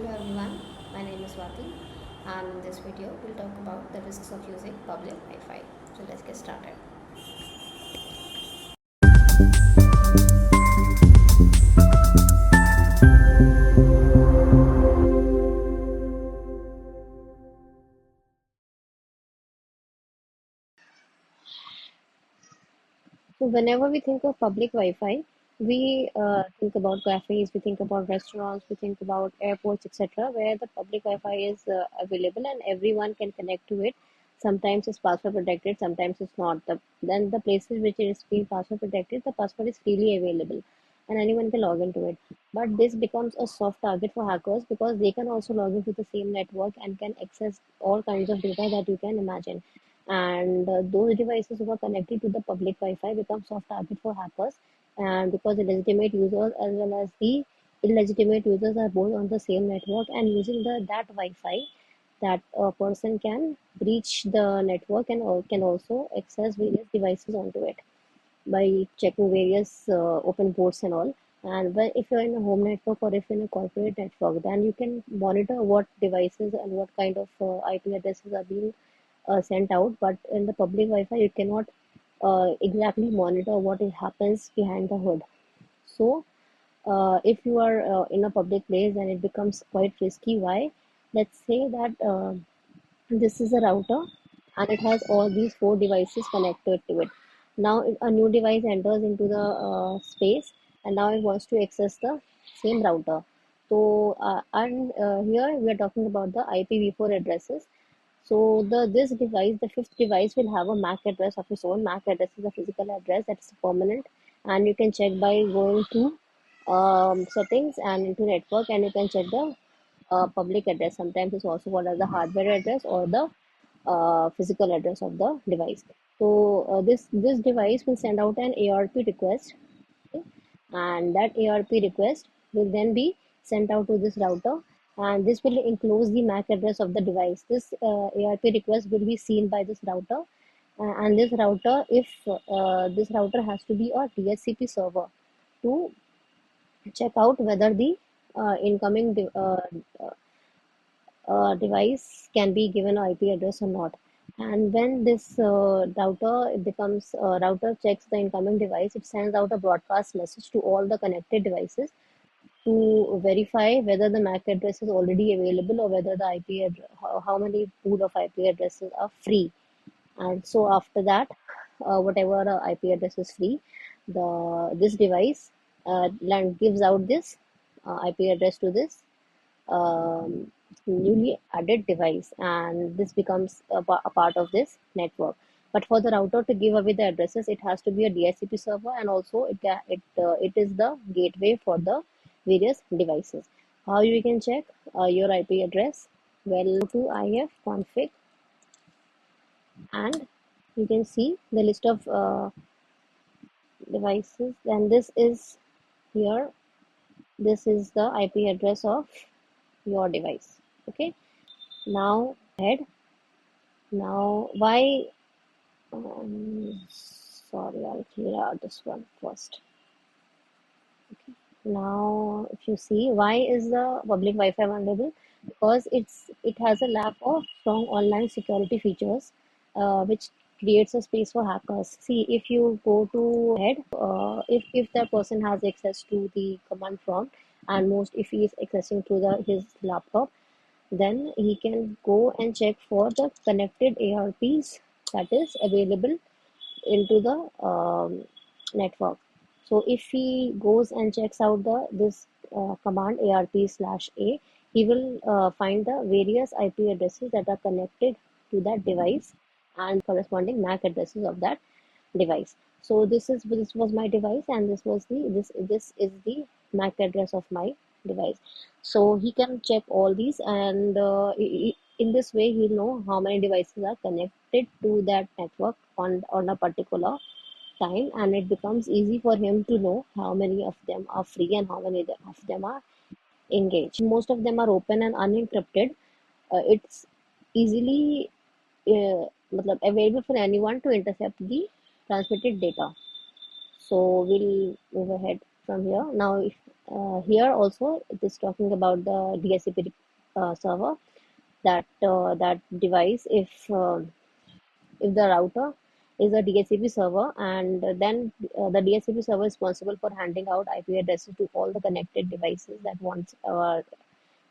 Hello everyone, my name is Swati and in this video we'll talk about the risks of using public Wi-Fi. So let's get started. So whenever we think of public Wi-Fi, we think about cafes, we think about restaurants, we think about airports, etc., where the public Wi-Fi is available and everyone can connect to it. Sometimes it's password protected, sometimes it's not. Then the places which is being password protected, the password is freely available and anyone can log into it. But this becomes a soft target for hackers because they can also log into the same network and can access all kinds of data that you can imagine, and those devices who are connected to the public Wi-Fi become soft target for hackers, and because the legitimate users as well as the illegitimate users are both on the same network and using that Wi-Fi, that a person can breach the network and can also access various devices onto it by checking various open ports and all. And if you're in a home network or if you're in a corporate network, then you can monitor what devices and what kind of IP addresses are being sent out. But in the public Wi-Fi, you cannot exactly monitor what happens behind the hood. So, if you are in a public place, then it becomes quite risky. Why? Let's say that this is a router and it has all these four devices connected to it. Now a new device enters into the space and now it wants to access the same router. So and here we are talking about the IPv4 addresses. So this device, the fifth device, will have a MAC address of its own. MAC address is a physical address that is permanent, and you can check by going to settings and into network, and you can check the public address. Sometimes it's also called as the hardware address or the physical address of the device. So this device will send out an ARP request, okay? And that ARP request will then be sent out to this router, and this will enclose the MAC address of the device. This ARP request will be seen by this router, and this router, if this router has to be a DHCP server to check out whether the incoming device can be given an IP address or not. And when this router checks the incoming device, it sends out a broadcast message to all the connected devices to verify whether the MAC address is already available or whether the IP how many pool of IP addresses are free. And so after that, whatever IP address is free, this device gives out this IP address to this um, newly added device, and this becomes a part of this network. But for the router to give away the addresses, it has to be a DHCP server, and also it is the gateway for the various devices. How you can check your IP address? Well, go to ifconfig and you can see the list of devices. Then this is here. This is the IP address of your device. Okay. Now ahead. Now why? Sorry, I'll clear out this one first. Okay. Now, if you see, why is the public Wi-Fi vulnerable? Because it has a lack of strong online security features, which creates a space for hackers. See, if you go to ahead, if the person has access to the command prompt, and most if he is accessing to his laptop, then he can go and check for the connected ARPs that is available into the network. So if he goes and checks out this command ARP/A, he will find the various IP addresses that are connected to that device and corresponding MAC addresses of that device. So this was my device, and this is the MAC address of my device. So he can check all these, and in this way he'll know how many devices are connected to that network on a particular time, and it becomes easy for him to know how many of them are free and how many of them are engaged. Most of them are open and unencrypted. It's easily available for anyone to intercept the transmitted data. So we'll move ahead from here. Now, here also it is talking about the DHCP server, that device, if the router is a DHCP server, and then the DHCP server is responsible for handing out IP addresses to all the connected devices that wants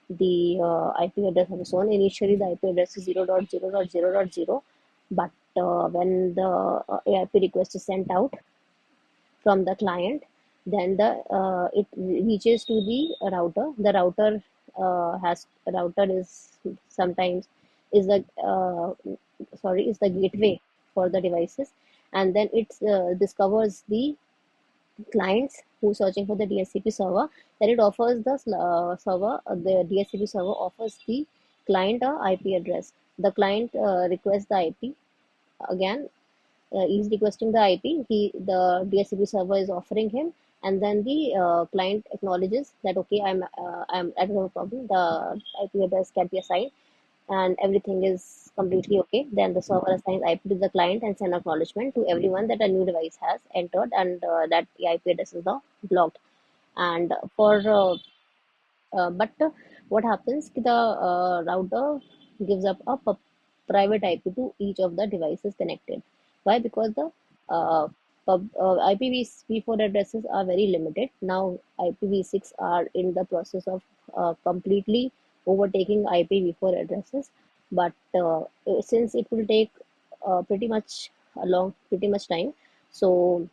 the IP address of its own. Initially, the IP address is 0.0.0.0, but when the IP request is sent out from the client, then the it reaches to the router. The router is sometimes is the is the gateway for the devices, and then it discovers the clients who searching for the DHCP server. Then it offers the DHCP server offers the client a IP address. The client requests the IP again. He's requesting the IP. The DHCP server is offering him, and then the client acknowledges that okay, I don't have a problem. The IP address can be assigned, and everything is completely okay. Then the server assigns IP to the client and send acknowledgement to everyone that a new device has entered, and that the IP address is now blocked. And for but what happens? The router gives up a private IP to each of the devices connected. Why? Because the IPv4 addresses are very limited. Now IPv6 are in the process of completely overtaking IPv4 addresses. But since it will take pretty much time, so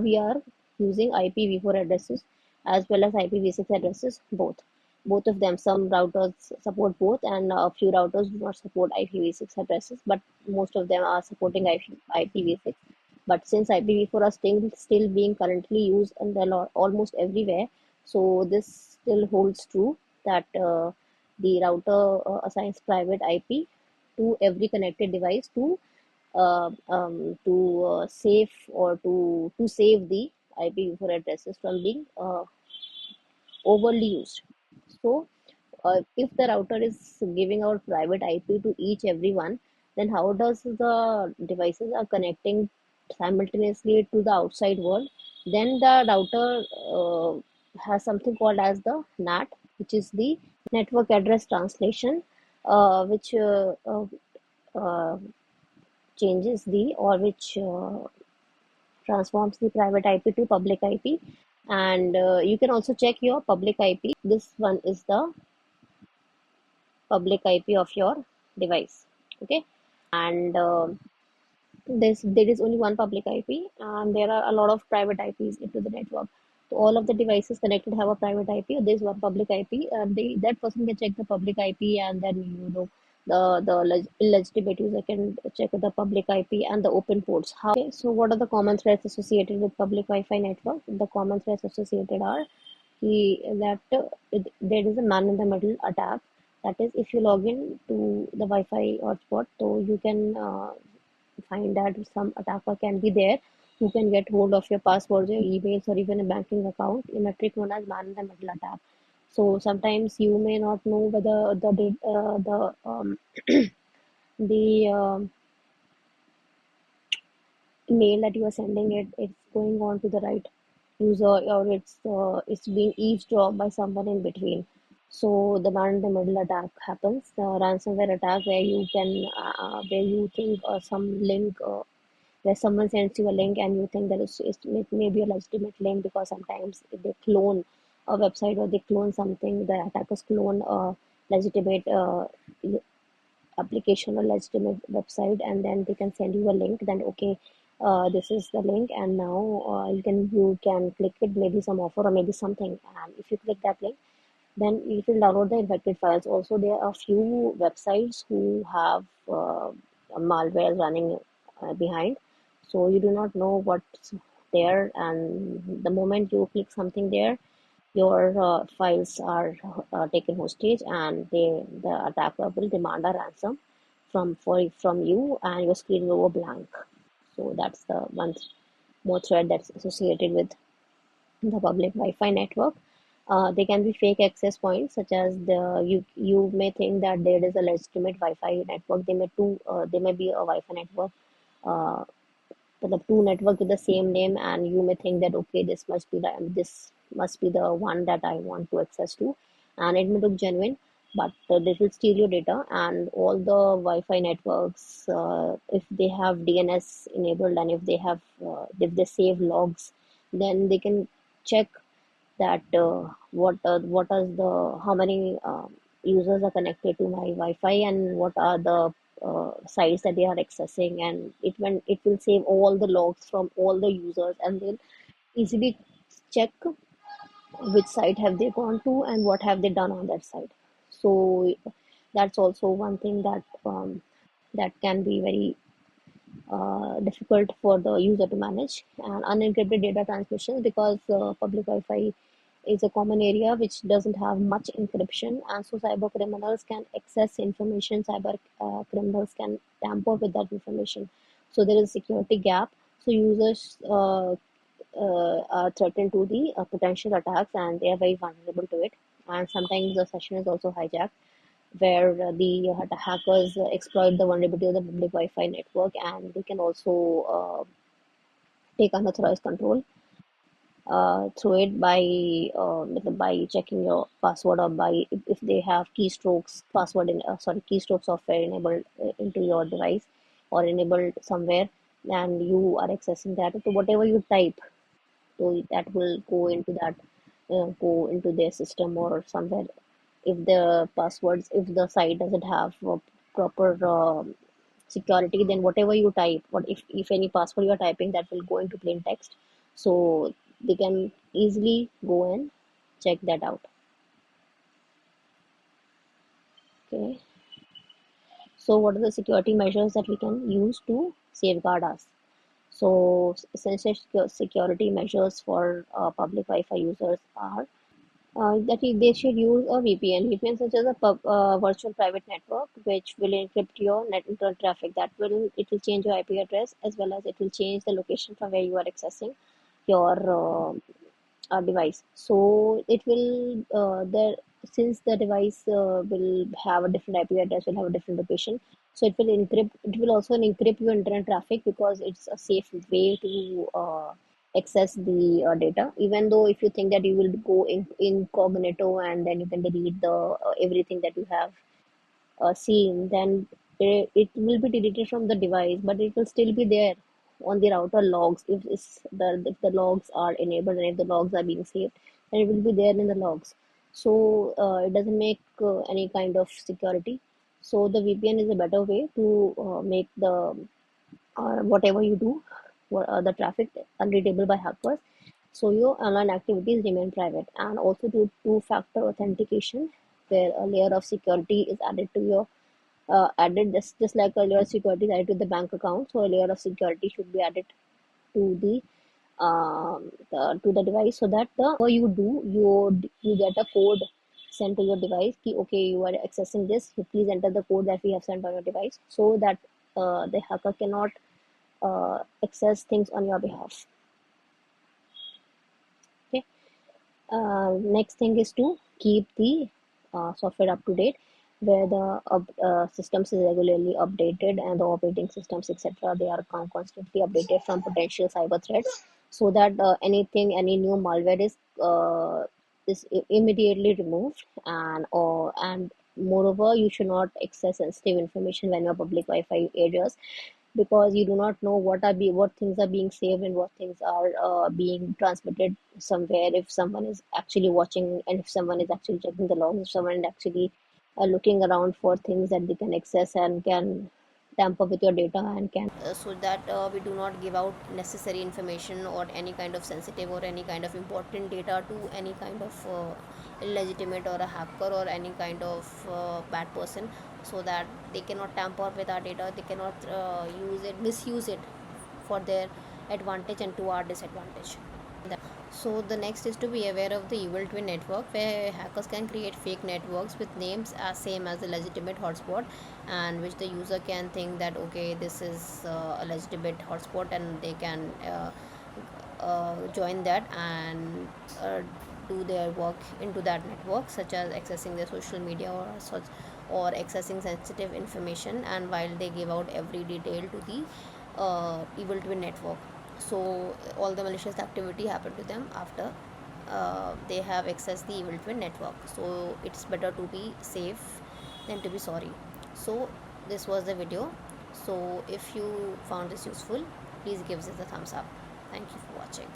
we are using IPv4 addresses as well as IPv6 addresses, both of them. Some routers support both, and a few routers do not support IPv6 addresses, but most of them are supporting IPv6. But since IPv4 are still being currently used and almost everywhere, so this still holds true that the router assigns private IP to every connected device to save or to save the IPv4 addresses from being overly used. So, if the router is giving out private IP to each everyone, then how does the devices are connecting simultaneously to the outside world? Then the router has something called as the NAT, which is the network address translation, which uh, changes the or which transforms the private IP to public IP. And you can also check your public IP. This one is the public IP of your device. Okay, and there is only one public IP, and there are a lot of private IPs into the network. So all of the devices connected have a private IP. There's one public IP, and that person can check the public IP, and then the illegitimate user can check the public IP and the open ports. How? Okay, so what are the common threats associated with public Wi-Fi network? The common threats associated are there is a man-in-the-middle attack. That is, if you log in to the Wi-Fi hotspot, so you can find that some attacker can be there who can get hold of your passwords, your emails, or even a banking account in a trick known as man-in-the-middle attack. So sometimes you may not know whether the mail that you are sending it's going on to the right user, or it's being eavesdropped by someone in between. So the man in the middle attack happens, the ransomware attack, where you think some link where someone sends you a link and you think that it may be a legitimate link, because sometimes if they clone a website or they clone something, the attackers clone a legitimate application or legitimate website, and then they can send you a link. Then okay, this is the link, and now you can click it, maybe some offer or maybe something, and if you click that link, then it will download the infected files. Also, there are a few websites who have malware running behind, so you do not know what's there, and the moment you click something there, your files are taken hostage, and the attacker will demand a ransom from you, and your screen will go blank. So that's the one more threat that's associated with the public Wi-Fi network. They can be fake access points, such as you may think that there is a legitimate Wi-Fi network. They may be a Wi-Fi network, uh, the two network with the same name, and you may think that okay, this must be this must be the one that I want to access to, and it may look genuine, but they will steal your data. And all the Wi-Fi networks, if they have DNS enabled, and if they save logs, then they can check that what is the how many users are connected to my Wi-Fi, and what are the sites that they are accessing, and it will save all the logs from all the users, and they'll easily check which site have they gone to and what have they done on that site. So that's also one thing that can be very difficult for the user to manage. And unencrypted data transmissions, because public Wi-Fi is a common area which doesn't have much encryption, and so cyber criminals can access information. Cyber criminals can tamper with that information. So there is a security gap. So users are threatened to the potential attacks, and they are very vulnerable to it. And sometimes the session is also hijacked, where the hackers exploit the vulnerability of the public Wi-Fi network, and they can also take unauthorized control through it by checking your password, or by if they have keystrokes password in keystroke software enabled into your device, or enabled somewhere, and you are accessing that. So whatever you type, so that will go into their system or somewhere. If the site doesn't have proper security, then whatever you type, what if any password you are typing, that will go into plain text. So they can easily go and check that out. Okay, so what are the security measures that we can use to safeguard us? So essential security measures for public Wi-Fi users are they should use a VPN. VPN such as a virtual private network, which will encrypt your net internet traffic. It will change your IP address, as well as it will change the location from where you are accessing your device. So it will there since the device will have a different IP address, will have a different location. So it will encrypt. It will also encrypt your internet traffic, because it's a safe way to access the data. Even though if you think that you will go incognito, and then you can delete the everything that you have seen, then it will be deleted from the device, but it will still be there on the router logs. If the logs are enabled, and if the logs are being saved, then it will be there in the logs. So it doesn't make any kind of security. So the VPN is a better way to make the whatever you do, the traffic unreadable by hackers. So your online activities remain private. And also to two-factor authentication, where a layer of security is added to your added just like a layer of security is added to the bank account. So a layer of security should be added to the device, so that the whatever you do, you get a code sent to your device. Okay, you are accessing this. You please enter the code that we have sent on your device, so that the hacker cannot access things on your behalf. Okay. Next thing is to keep the software up to date, where the systems is regularly updated, and the operating systems, etc., they are constantly updated from potential cyber threats, so that any new malware is immediately removed. And moreover, you should not access sensitive information when you're public Wi-Fi areas, because you do not know what things are being saved, and what things are being transmitted somewhere. If someone is actually watching, and if someone is actually checking the logs, if someone is actually looking around for things that they can access, and can tamper with your data, and can so that we do not give out necessary information, or any kind of sensitive, or any kind of important data to any kind of illegitimate, or a hacker, or any kind of bad person, so that they cannot tamper with our data. They cannot misuse it for their advantage and to our disadvantage. So the next is to be aware of the evil twin network, where hackers can create fake networks with names as same as a legitimate hotspot, and which the user can think that okay, this is a legitimate hotspot, and they can join that, and do their work into that network, such as accessing their social media, or accessing sensitive information, and while they give out every detail to the evil twin network. So all the malicious activity happened to them after they have accessed the evil twin network. So it's better to be safe than to be sorry. So this was the video. So if you found this useful, please give this a thumbs up. Thank you for watching.